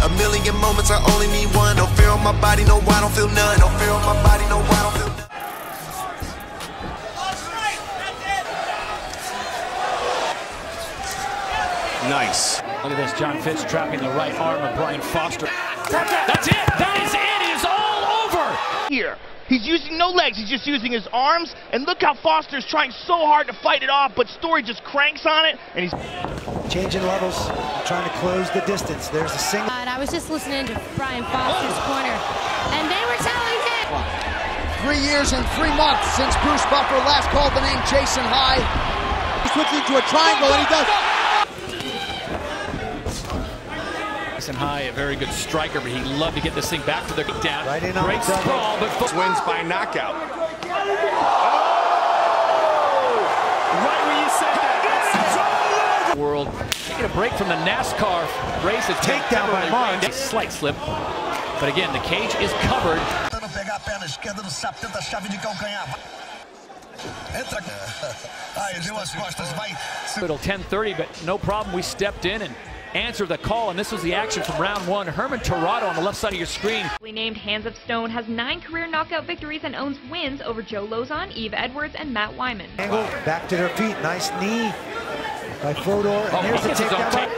A million moments, I only need one. No fear on my body, no, I don't feel none. No fear on my body, no, I don't feel none. Nice. Look at this, John Fitz trapping the right arm of Brian Foster. That's it! That is it! It is all over! Here. He's using no legs, he's just using his arms, and look how Foster's trying so hard to fight it off, but Story just cranks on it, and he's changing levels, trying to close the distance. There's a single. And I was just listening to Brian Foster's corner, and they were telling him. 3 years and 3 months since Bruce Buffer last called the name Jason High. He switches into a triangle, and he does. High, a very good striker, but he'd love to get this thing back to the down. Right in on great sprawl, but wins by knockout. Right when you said that. World taking a break from the NASCAR race. A takedown by Martin. A slight slip, but again, the cage is covered. Little 10:30, but no problem. We stepped in and answered the call, and this was the action from round one. Herman Tirado on the left side of your screen. Named Hands of Stone has 9 career knockout victories and owns wins over Joe Lozon, Eve Edwards, and Matt Wyman. Angle back to their feet. Nice knee by Fodor. And here's the takedown.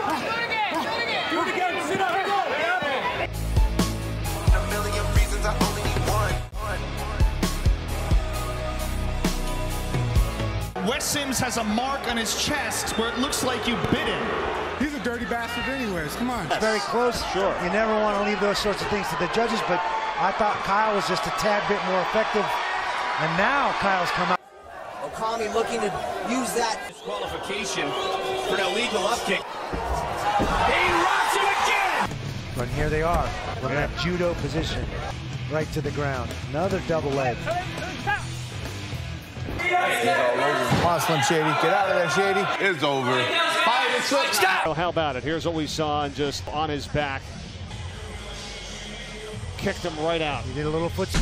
Wes Sims has a mark on his chest where it looks like you bit him. He's a dirty bastard anyways, come on. It's very close. Sure. You never want to leave those sorts of things to the judges, but I thought Kyle was just a tad bit more effective. And now Kyle's come out. Okami looking to use that. Disqualification for an illegal up kick. He rocks it again! And here they are from that judo position, right to the ground. Another double leg. Come on, Slim Shady. Get out of there, Shady. It's over. Fight it, stop. How about it? Here's what we saw, and just on his back. Kicked him right out. He did a little foot.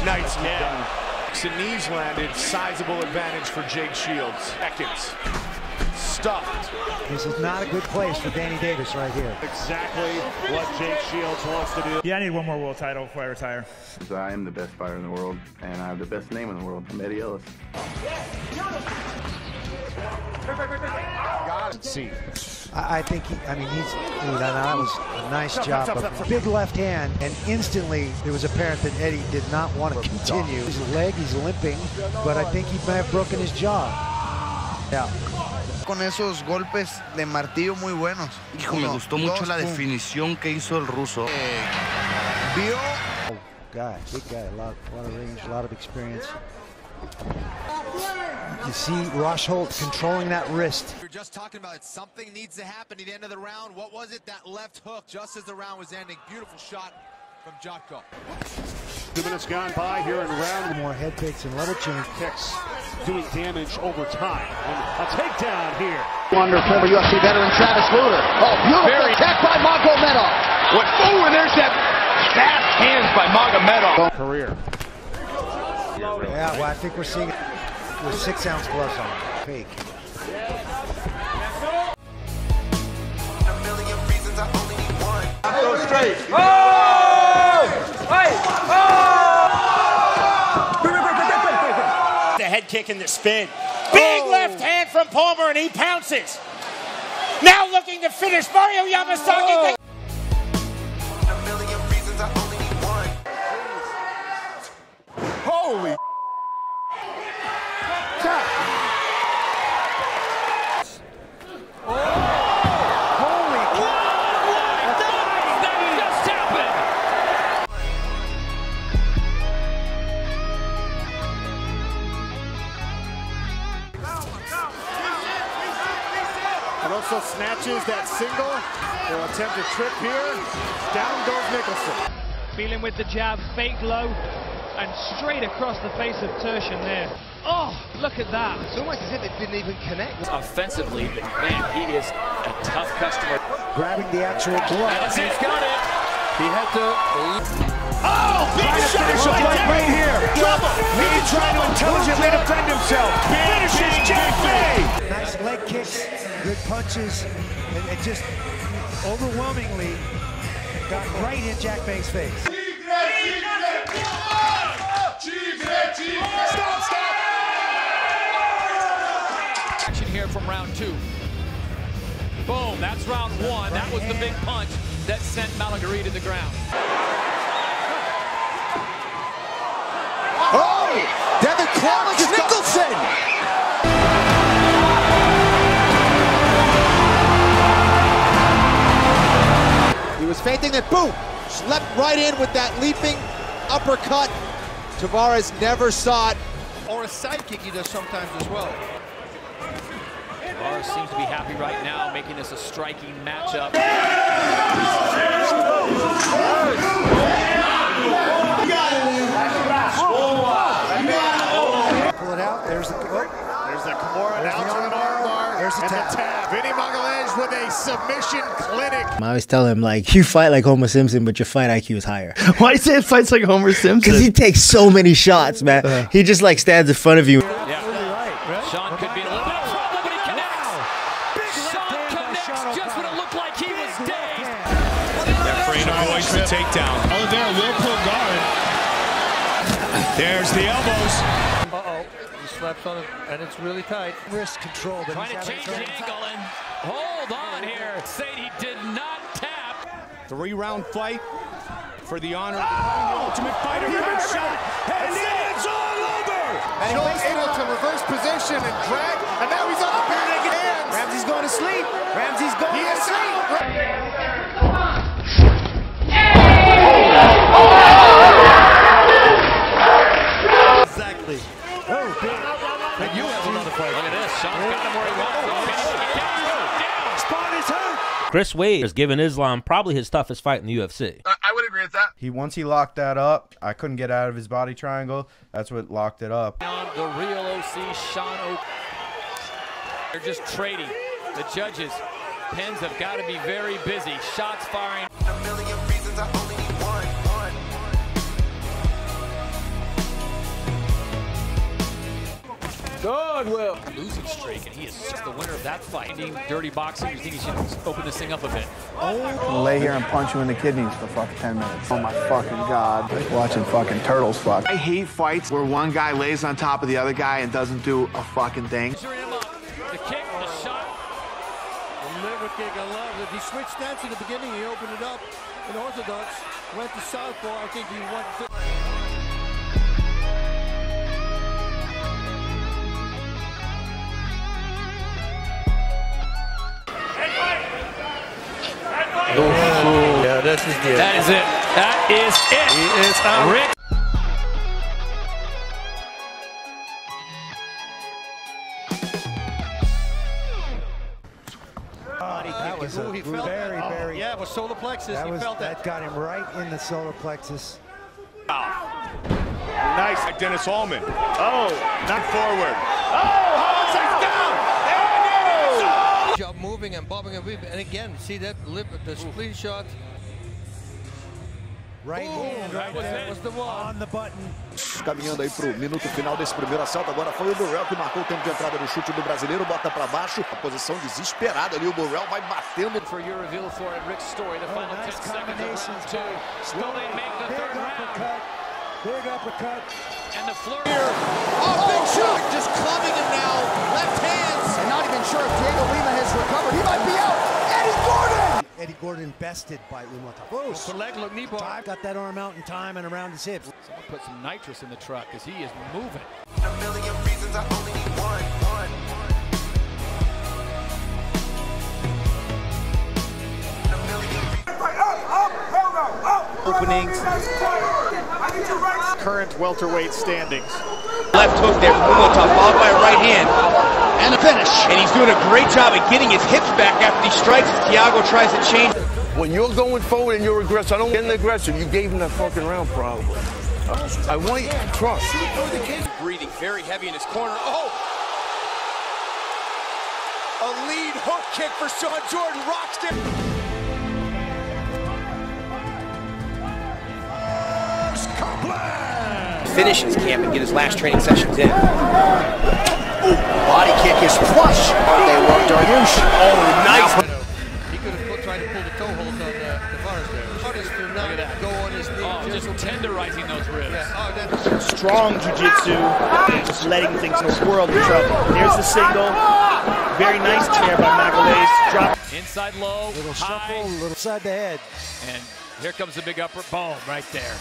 Nice down. Some knees landed. Sizable advantage for Jake Shields. Seconds. Stuffed. This is not a good place for Danny Davis right here. Exactly what Jake Shields wants to do. Yeah, I need one more world title before I retire. I am the best fighter in the world, and I have the best name in the world. I'm Eddie Ellis. See. I think that was a nice job. A big left hand, and instantly it was apparent that Eddie did not want to continue. His leg, he's limping, but I think he may have broken his jaw. Yeah. Con esos golpes de martillo muy buenos. Hijo, me gustó mucho la definición que hizo el ruso. Vio. Oh, big guy, a lot of range, a lot of experience. You see Rosh Holt controlling that wrist. We were just talking about it. Something needs to happen at the end of the round. What was it? That left hook just as the round was ending. Beautiful shot from Jotko. 2 minutes gone by here in round. More head fakes and level change. Kicks doing damage over time. And a takedown here. Wonder former UFC veteran Travis Lutter. Oh, beautiful attack by Magomedov. Oh, and there's that fast hands by Magomedov. Career. Yeah, well, I think we're seeing it with 6-ounce gloves on. Fake. Go straight. Oh! Hey! Oh! The head kick and the spin. Big left hand from Palmer, and he pounces. Now looking to finish. Mario Yamasaki. Holy tap. Holy That just happened. And also snatches that single. They'll attempt a trip here. Down goes Nicholson. Feeling with the jab, fake low, and straight across the face of Tertian there. Oh, look at that. It's almost as if it didn't even connect. Offensively, but man, he is a tough customer. Grabbing the actual glove. He's got it. He had to. Oh, big shot right here. Trouble. He's trying to intelligently defend himself. Finishes JP. Nice leg kicks, good punches, and just overwhelmingly got right in Jack Bank's face. Stop! Action here from round 2. Boom, that's round 1. That was the big punch that sent Malagary to the ground. Oh! Devin Clark Nicholson! He was feinting that, boom! Slept right in with that leaping uppercut. Tavares never saw it. Or a side kick he does sometimes as well. Tavares seems to be happy right now, making this a striking matchup. Pull it out. There's the Kimura. Now turn an armbar. There's the tap. Vinny Magalhães with a submission clinic. I always tell him, like, you fight like Homer Simpson, but your fight IQ is higher. Why you say it fights like Homer Simpson? Because he takes so many shots, man. He just, like, stands in front of you. Yeah. Sean could be in a little bit of trouble, but he connects. Sean connects just when it looked like he was dazed. Referee avoids the takedown. Oliveira will pull guard. There's the elbows. Uh-oh. He slaps on it, and it's really tight. Wrist control. But Trying to change the angle and hold on here. Say he did not tap. 3-round fight for the honor of the Ultimate Fighter. Big shot, and it's all over. And he's able to reverse position and drag, and now he's on the bare naked hands. Ramsey's going to sleep. Ramsey's going to sleep. Exactly. Oh, big. And you have another fight. Look at this. Sean's got him where he wants. Spot is hurt. Chris Wade has given Islam probably his toughest fight in the UFC. I would agree with that. Once he locked that up, I couldn't get out of his body triangle. That's what locked it up. The real OC, Sean O'Connor. They're just trading. The judges' pens have got to be very busy. Shots firing. A million reasons, I only need one. Good, Will. Losing streak, and he is the winner of that fight. Dirty boxing, you think he should open this thing up a bit? Oh. Lay here and punch you in the kidneys for fucking 10 minutes. Oh my fucking God. Like watching fucking turtles fuck. I hate fights where one guy lays on top of the other guy and doesn't do a fucking thing. The kick, the shot. The liver kick, I love it. He switched stance in the beginning. He opened it up in orthodox. Went to southpaw. I think he went to... Yeah, this is good. That is it. That is it. He is out. Rick. That was a very... Yeah, it was solar plexus. He felt that. That got him right in the solar plexus. Nice, like Dennis Allman. Oh, not forward. Oh, Job moving and bobbing and weaving. And again, see that lip, the spleen shot. Right hand, right there was the one. On the button. Caminhando aí pro minuto final desse primeiro assalto. Agora foi o Burrell que marcou o tempo de entrada do chute do brasileiro. Bota pra baixo. A posição desesperada ali. O Burrell vai batendo. For your reveal for it, Rick's story. The final 10 seconds of round 2. Will they make the third round? Big uppercut. And the flurry. Oh, big shot. Just clubbing him now. Left hands. And not even sure if Diego Lima has recovered. He might be out. Eddie Gordon. Eddie Gordon bested by Umar Tavares. Got that arm out in time and around his hips. Someone put some nitrous in the truck because he is moving. A million reasons, I only need one. Openings. Current welterweight standings. Left hook there from Umar, followed by a right hand. And a finish. And he's doing a great job at getting his hips back after these strikes as Thiago tries to change. When you're going forward and you're aggressive, I don't get aggressive. You gave him that fucking round, probably. I want you to trust. Breathing very heavy in his corner. Oh! A lead hook kick for Sean Jordan. Rockstar. Finish his camp and get his last training sessions in. Body kick is flush. They worked Dariush. Oh, nice. He could have put tried to pull the toe hold on Tavares there. Artist to not go on his knee. Oh, just tenderizing those ribs. Yeah. Strong jiu-jitsu, just letting things swirl the trouble. There's the single. Very nice chair by Magalhaes. Drop. Inside low, Little high. shuffle, little side the head. And here comes the big upper boom right there.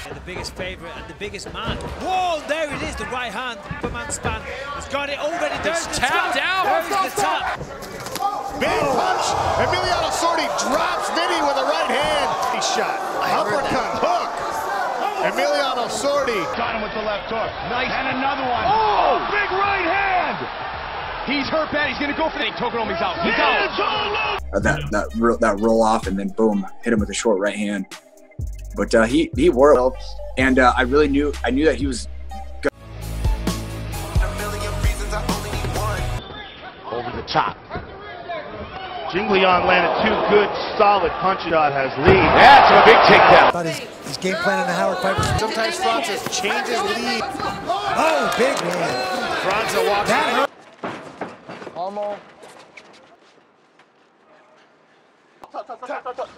The biggest favorite and the biggest man. Whoa, there it is, the right hand from Manspan. He's got it already. There's the tapped top. out. There's the top. Big punch. Emiliano Sordi drops Vinny with a right hand. He shot. Uppercut, hook. Emiliano Sordi. Got him with the left hook. Nice. And another one. Oh, big right hand. He's hurt bad. He's going to go for the Tokoromi's out. He's out. That roll off and then boom, hit him with a short right hand. But he worked, and I knew that he was. Over the top. Jinglion landed 2 good, solid punches. Has lead. That's a big takedown. Thought his game plan in the Howard fight was. Sometimes Francis changes lead. Oh, big man. Francis walks in. Almost.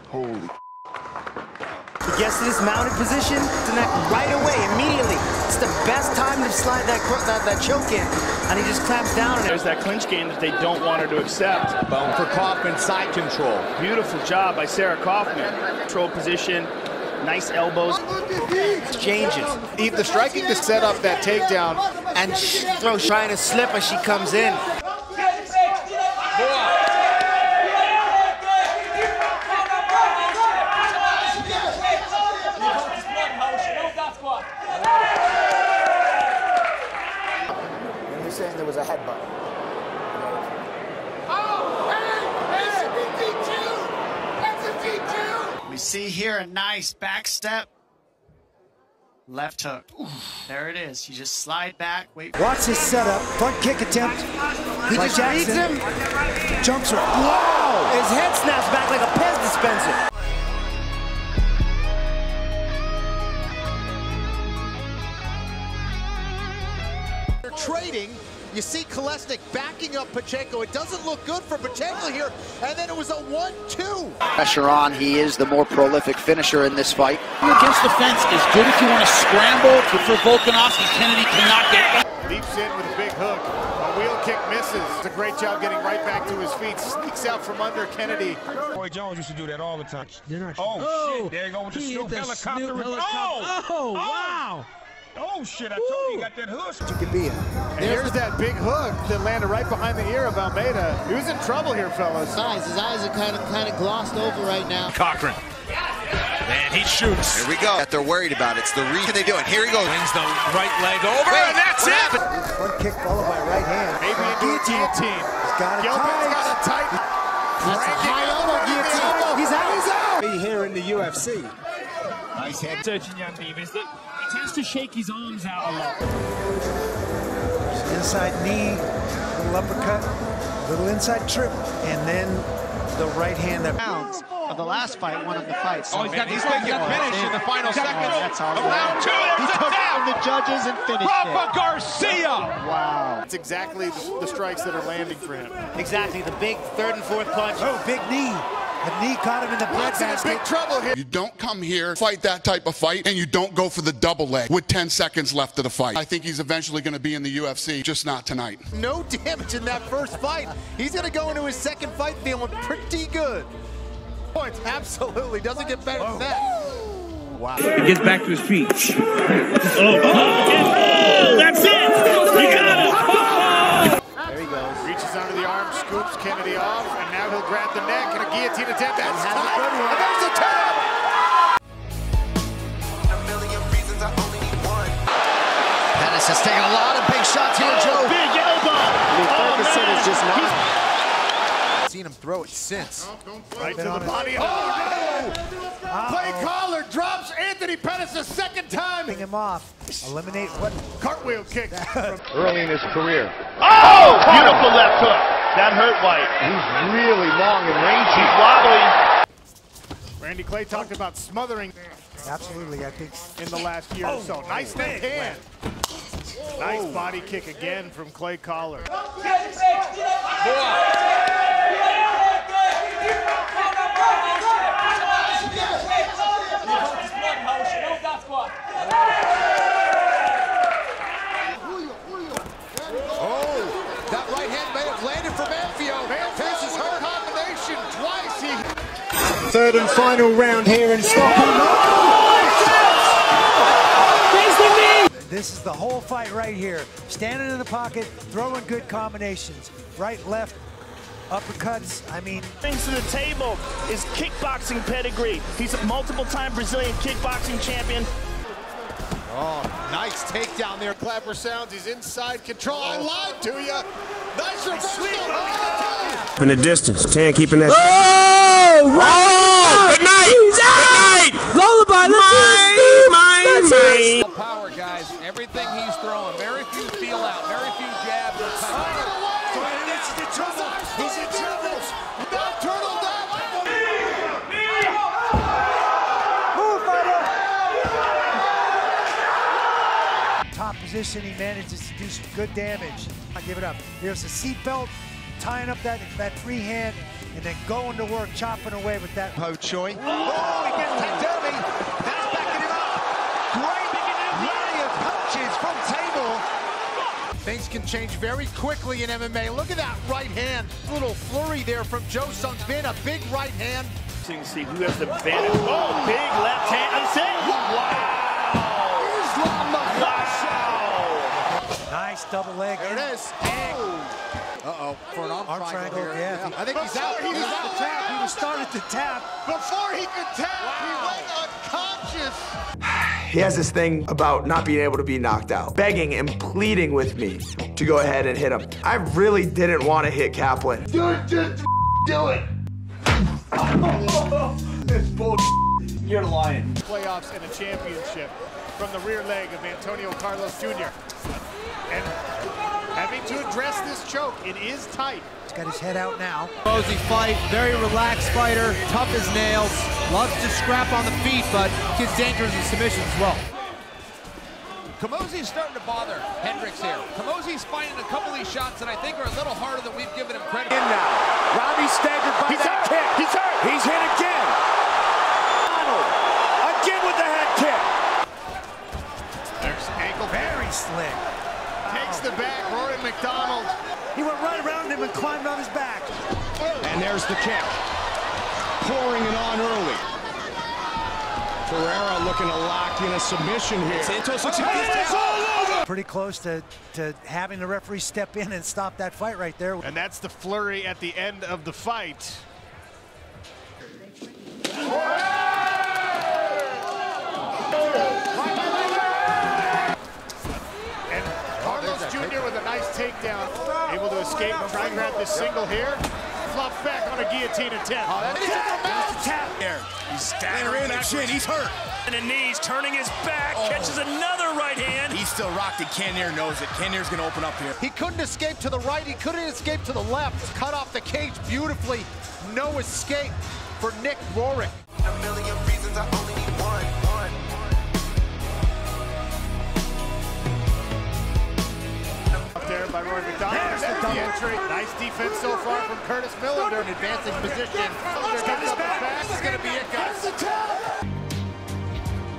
Holy. He gets to this mounted position, connect right away, immediately. It's the best time to slide that choke in, and he just clamps down on it. There's that clinch game that they don't want her to accept. Bone for Kaufman, side control. Beautiful job by Sarah Kaufman. Control position, nice elbows. Changes. The striking to set up that takedown. And trying to slip as she comes in. Saying there was a headbutt. We see here a nice back step. Left hook. There it is. You just slide back, wait. Watch his setup. Front kick attempt. He just reads him. Jumps her. Wow! His head snaps back like a Pez dispenser. Trading, you see Kolesnik backing up Pacheco. It doesn't look good for Pacheco here, and then it was a 1-2. Pressure on. He is the more prolific finisher in this fight. Against the fence is good if you want to scramble, but for Volkanovski, Kennedy cannot get it. Leaps in with a big hook. A wheel kick misses. It's a great job getting right back to his feet. Sneaks out from under Kennedy. Roy Jones used to do that all the time. Oh, shit. There you go with the Snoop helicopter. Oh, wow. Oh, shit. I told you, you got that hook. You could be in. And here's that big hook that landed right behind the ear of Almeida. He was in trouble here, fellas. His eyes are kind of glossed over right now. Cochran. And he shoots. Here we go. They're worried about it. It's the reason they do it. Here he goes. Brings the right leg over, and that's it. Front kick followed by right hand. Maybe into a guillotine. He's got it Gilbert's got tight. it tight. That's a high elbow guillotine. He's out. Be here in the UFC. Nice head. Searching young Davis that he tends to shake his arms out a lot. Inside knee, little uppercut, little inside trip, and then the right hand that Rounds of the last fight, one of the fights. Oh, he's going to finish in the final seconds That's all of right. round 2. He There's a took it tap. from the judges and finished Rafa it. Garcia. Wow. That's exactly the strikes that are landing for him. Exactly, the big third and fourth punch. Oh, big knee. The knee caught him in the Watson in big trouble here. You don't come here, fight that type of fight, and you don't go for the double leg with 10 seconds left of the fight. I think he's eventually going to be in the UFC, just not tonight. No damage in that first fight. He's going to go into his second fight feeling pretty good. Points, absolutely. Doesn't get better than that. Wow. He gets back to his feet. That's it. You got it. There he goes. Reaches under the arm, scoops Kennedy off, and now he'll grab the neck and a guillotine attempt. That's tight. And there's a tap. Pettis has taken a lot of big shots here, Joe. Big elbow. Ferguson is just not. Seen him throw it since. Right to the body. Oh, no! Clay Collar drops Anthony Pettis a second time. Ping him off. Eliminate what? Cartwheel kick. Early in his career. Oh! Beautiful left hook. That hurt White. He's really long and rangy. He's wobbly. Randy Clay talked about smothering Absolutely, I think. in the last year or so. Nice neck hand. Nice body kick again from Clay Collar. Third and final round here in Stockholm. This is the whole fight right here. Standing in the pocket, throwing good combinations. Right, left, uppercuts. I mean, brings to the table is kickboxing pedigree. He's a multiple-time Brazilian kickboxing champion. Oh, nice takedown there. Clapper sounds. He's inside control. I lied to you. Nice reversal. In the distance, Tan keeping that. Oh! Good night! Good night! Lullaby, let's mine. Power, guys. Everything he's throwing. Very few feel out. Very few jabs. He's in trouble. He's in trouble. Now turtle down. top position, he manages to do some good damage. I give it up. Here's a seatbelt, tying up that free hand, and then going to work, chopping away with that. Ho Choi. Oh, he gets that derby. That's backing him up. Great rally of punches from table. Things can change very quickly in MMA. Look at that right hand. Little flurry there from Joe Sung-bin. A big right hand. So you can see who has the advantage. Oh, big left hand. I'm saying, wow. Nice double leg. There it is. Uh-oh, for an arm triangle here. Yeah. I think he's out. He was out. Tap. He was started to tap. Before he could tap, he went unconscious. He has this thing about not being able to be knocked out, begging and pleading with me to go ahead and hit him. I really didn't want to hit Kaplan. Dude, just do it. It's bull. You're lying. Playoffs and a championship from the rear leg of Antonio Carlos Jr. And having to address this choke, it is tight. He's got his head out now. Cozy fight, very relaxed fighter, tough as nails, loves to scrap on the feet, but gets dangerous in submissions as well. Kamozi's starting to bother Hendricks here. Kamozi's finding a couple of these shots that I think are a little harder than we've given him credit. In now. Robbie staggered by that kick. He's hurt. He's hit again. Again with the head kick. There's ankle. Very slick. Takes the back, Rory McDonald. He went right around him and climbed on his back. And there's the kick. Pouring it on early. Pereira looking to lock in a submission here. Santos looks pretty close to having the referee step in and stop that fight right there. And that's the flurry at the end of the fight. And Carlos Jr. with a nice takedown. Able to escape, try and grab this single here. Flops back on a guillotine attempt. He's staggering that chin. He's hurt. And the knees, turning his back, catches another right hand. He's still rocked it. Cannonier knows it. Cannonier's going to open up here. He couldn't escape to the right. He couldn't escape to the left. Cut off the cage beautifully. No escape for Nick Rorik. A million reasons, I only need one. Up there by Rory McDonald. There's the entry. Nice defense so far from Curtis Millender. An advancing position. This is going to be it, guys.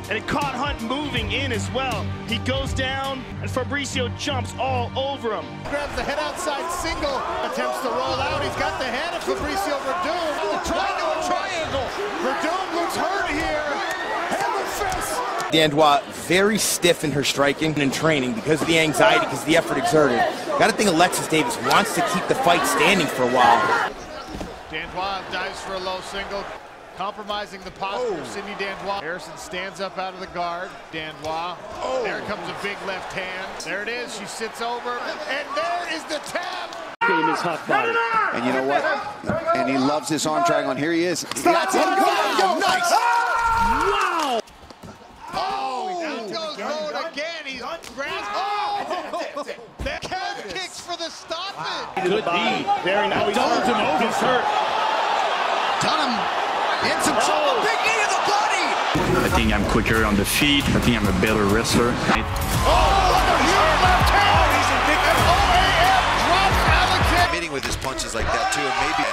And it caught Hunt moving in as well. He goes down, and Fabricio jumps all over him. Grabs the head outside single. Attempts to roll out. He's got the head of Fabricio Verdum. Trying to a triangle. Verdum looks hurt here. Hammer fist. Dandois very stiff in her striking and training because of the anxiety, because of the effort exerted. Got to think Alexis Davis wants to keep the fight standing for a while. Dandois dives for a low single, compromising the posture of Sidney Dandois. Harrison stands up out of the guard. Dandois. There comes a big left hand. There it is. She sits over, and there is the tap. And you know what? And he loves this arm triangle, and here he is. That's it. Nice. Wow. Down goes Rowan again. He's grasped. That calf kicks for the stoppage. Good knee. Very nice. He's hurt. Dunham in some trouble. Big knee to the body. I think I'm quicker on the feet. I think I'm a better wrestler. Huge left hand. He's in big. OAF drops Alex. Meeting with his punches like that too, and maybe.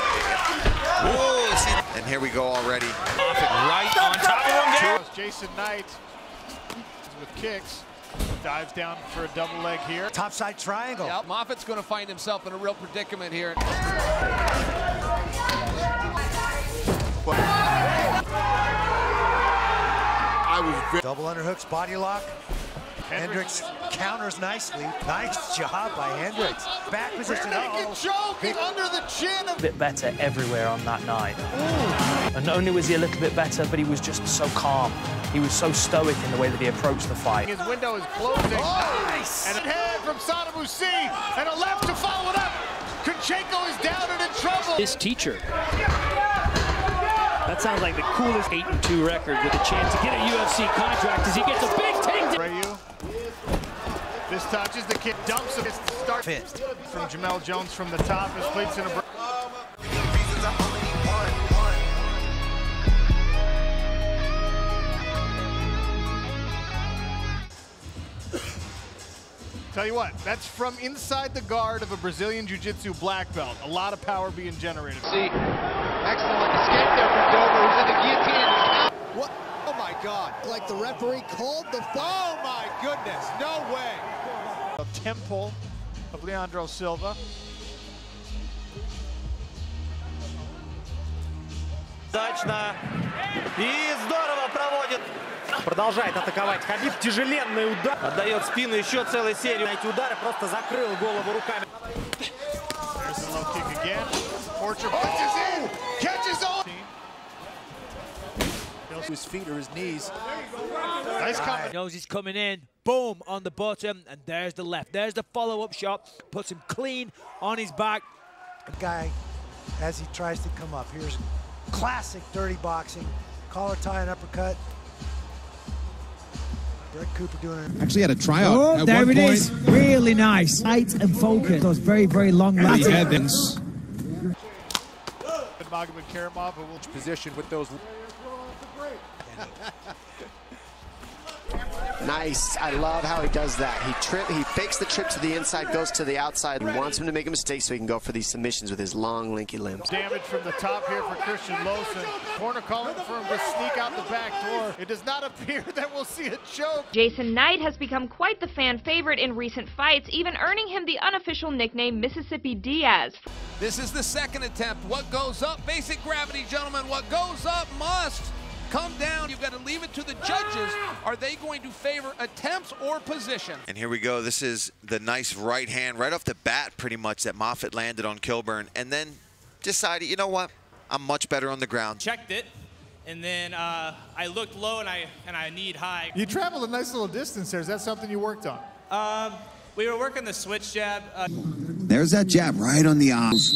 Whoa! See, and here we go already. Right on top of him. Jason Knight with kicks. Dives down for a double leg here. Topside triangle. Yep, Moffitt's going to find himself in a real predicament here. Double underhooks, body lock. Hendricks counters nicely. Nice job by Hendricks. Back position. Choke under the chin. A bit better everywhere on that night. And not only was he a little bit better, but he was just so calm. He was so stoic in the way that he approached the fight. His window is closing. Nice! And a head from Saddam Hussein, and a left to follow it up. Kunchenko is down and in trouble. His teacher. That sounds like the coolest 8-2 record with a chance to get a UFC contract as he gets a big takedown. This touches the kid, dumps him. Start fist from Jamel Jones from the top. His cleats in a break. Tell you what, that's from inside the guard of a Brazilian Jiu-Jitsu black belt. A lot of power being generated. See, excellent escape there from Dover, who's in the guillotine. What? Oh my God! Like the referee called the. Oh my goodness! No way! Temple of Leandro Silva. Удачно и здорово проводит. Продолжает атаковать Хабиб. Тяжеленный удар. Отдает в спину еще целую серию. Эти удары просто закрыл голову руками. There's a low kick again. Porcher punches in. Catches on. His feet or his knees. Nice cover. Knows he's coming in. Boom on the bottom, and there's the left. There's the follow-up shot. Puts him clean on his back. The guy, as he tries to come up, here's classic dirty boxing. Collar tie and uppercut. Greg Cooper doing it. Actually had a tryout oh, at there one it point. is. Really nice. Tight and focused. Those very, very long laterals. Evans. Magomed Karamov, who will Position with those. Nice. I love how he does that. He fakes the trip to the inside, goes to the outside, and wants him to make a mistake so he can go for these submissions with his long, lanky limbs. damage from the top here for Christian Lawson. Corner calling for him to sneak out the back door. It does not appear that we'll see a choke. Jason Knight has become quite the fan favorite in recent fights, even earning him the unofficial nickname Mississippi Diaz. This is the second attempt. What goes up? Basic gravity, gentlemen. What goes up must come down. You've got to leave it to the judges. Are they going to favor attempts or position? And here we go. This is the nice right hand right off the bat, pretty much, that Moffitt landed on Kilburn, and then decided, you know what? I'm much better on the ground. Checked it, and then I looked low and I kneed high. You traveled a nice little distance there. Is that something you worked on? We were working the switch jab. There's that jab right on the eyes.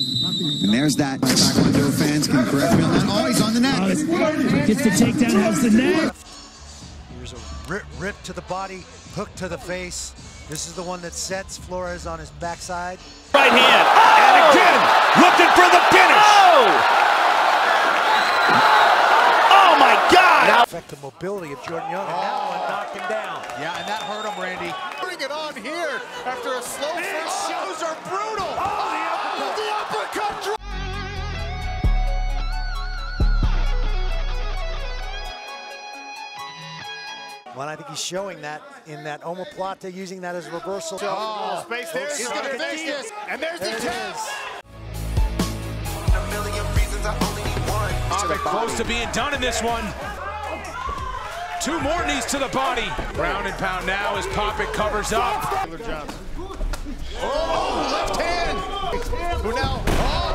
And there's that. Taekwondo fans can correct me on that. Oh, he's on the net. Gets the takedown, has the net. Here's a rip to the body, hook to the face. This is the one that sets Flores on his backside. Right hand. And again, looking for the finish. Oh my God! Now affect the mobility of Jordan Young, and that one knocked him down. Yeah, and that hurt him, Randy. Bring it on here after a slow first. Shows are brutal. Oh, the uppercut drop. Well, I think he's showing that in that omoplata, using that as a reversal. Oh, space there. He's going to finish this. And there's the tap. A million reasons I only need one. Close to being done in this one. Two more knees to the body. Ground and pound now as Poppet covers up. Oh, left hand. Who now? Oh,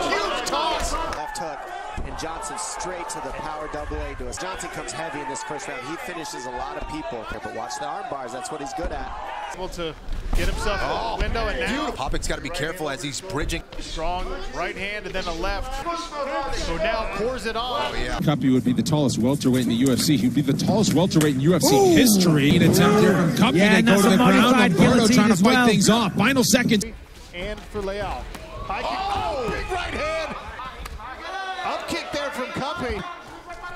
huge toss. Left hook. And Johnson straight to the power double A to us. Johnson comes heavy in this first round. He finishes a lot of people. But watch the arm bars. That's what he's good at. Able to get himself out the window, and now Poppet's got to be careful as he's bridging. Strong right hand and then a left. So now pours it on. Oh, yeah. Cuppy would be the tallest welterweight in the UFC. He'd be the tallest welterweight in UFC history. An attempt here from Cuppy. Yeah, They go to the ground. Lombardo trying to fight things off. Final seconds. And for Leal. High kick. Big right hand. Up kick there from Cuppy.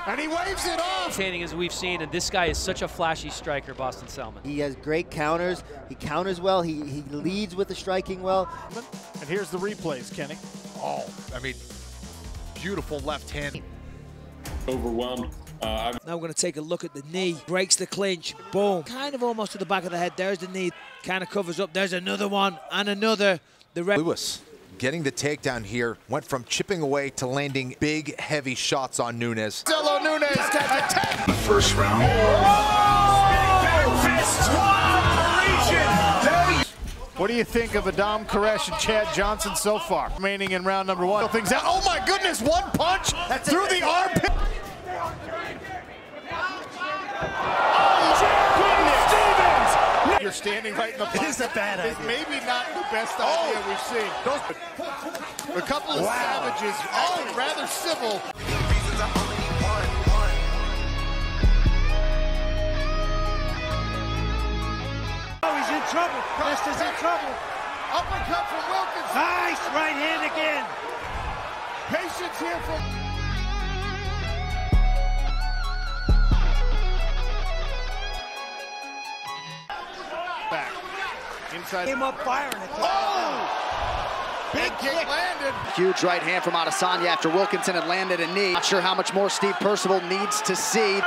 And he waves it off. As we've seen, and this guy is such a flashy striker, Boston Selman. He has great counters. He counters well. He leads with the striking well. And here's the replays, Kenny. Oh, I mean, beautiful left hand. Overwhelmed. Now we're going to take a look at the knee. Breaks the clinch. Boom. Kind of almost to the back of the head. There's the knee. Kind of covers up. There's another one and another. The Lewis getting the takedown here, went from chipping away to landing big, heavy shots on Nunes. Marcelo Nunes attack. The first round. What do you think of Adam Koresh and Chad Johnson so far? Remaining in round number 1. Things out. Oh my goodness, one punch through the armpit. You're standing right in the pocket. It is a bad idea. It's maybe not the best idea we've seen. A couple of savages, actually rather civil. Oh, he's in trouble. Crest is in trouble. Uppercut from Wilkins. Nice right hand again. Patience here from... Back. Inside. Came up firing it. Oh! Big kick landed. Huge right hand from Adesanya after Wilkinson had landed a knee. Not sure how much more Steve Percival needs to see.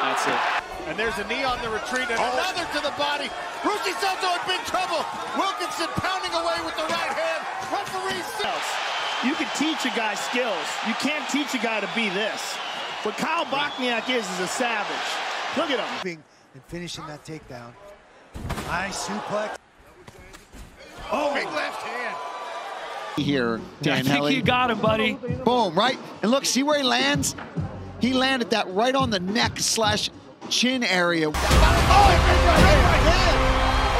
That's it. And there's a knee on the retreat and another to the body. Rusi Soto in big trouble. Wilkinson pounding away with the right hand. Referee says. You can teach a guy skills. You can't teach a guy to be this. What Kyle Bochniak is a savage. Look at him. And finishing that takedown. Nice suplex. Oh, big left hand. Here, Dan I think Helly. you got him, buddy. Boom, right? And look, see where he lands? He landed that right on the neck / chin area. Oh, big right hand.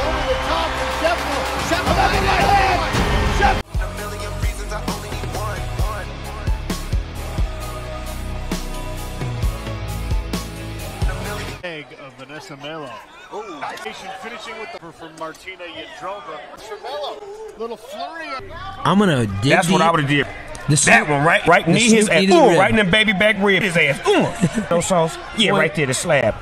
Over the top from Sheffield. Right hand. A million reasons I only need one. Egg of Vanessa Melo. Finishing with the from Martina Yadrova. For Melo. Little flurry. I'm gonna dig. That's what I would have did. That one, right knee his ass. Right in the baby back rib, his ass. No sauce. Yeah, right there, the slab.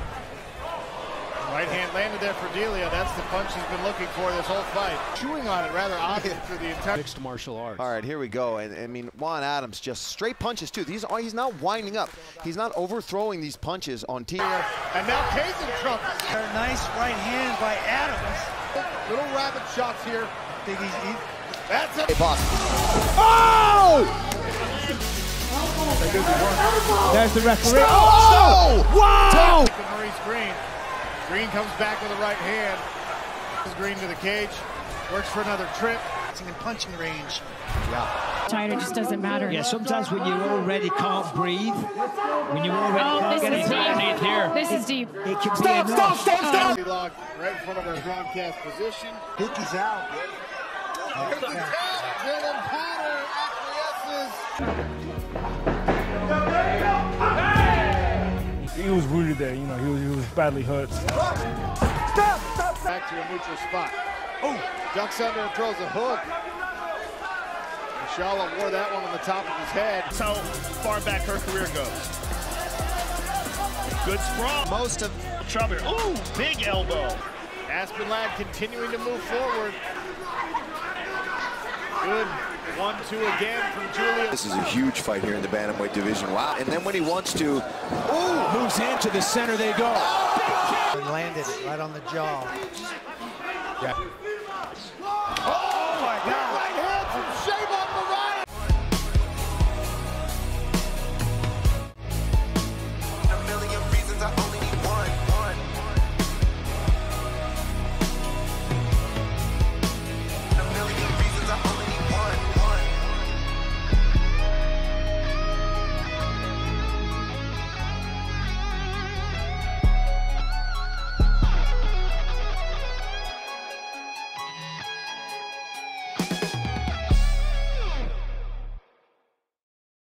Right hand landed there for Delia. That's the punch he's been looking for this whole fight. Chewing on it rather oddly through the entire mixed martial arts. All right, here we go. And I mean, Juan Adams just straight punches too. He's not winding up. He's not overthrowing these punches on T. And now Kay's in trouble. A nice right hand by Adams. Little rabbit shots here. I think he's that's it. Hey, boss. Oh! There's the referee. Oh! Wow! Maurice Green. Green comes back with a right hand. Green to the cage. Works for another trip. It's in punching range. Yeah. Tighter just doesn't matter. Yeah, sometimes when you already can't breathe, when you already can't get it underneath here. This is deep. It can Stop! be Log right in front of our broadcast position. Hickey's out. Dylan Potter acquiesces. He was wounded there, you know, he was badly hurt. Back to a neutral spot. Oh, ducks under and throws a hook. Inshallah wore that one on the top of his head. That's how far back her career goes. Good sprawl. Most of trouble. Ooh, big elbow. Aspen Ladd continuing to move forward. Good 1-2 again from Julia. This is a huge fight here in the bantamweight division. Wow. And then when he wants to, Ooh, moves into the center they go. And landed it right on the jaw. Yeah.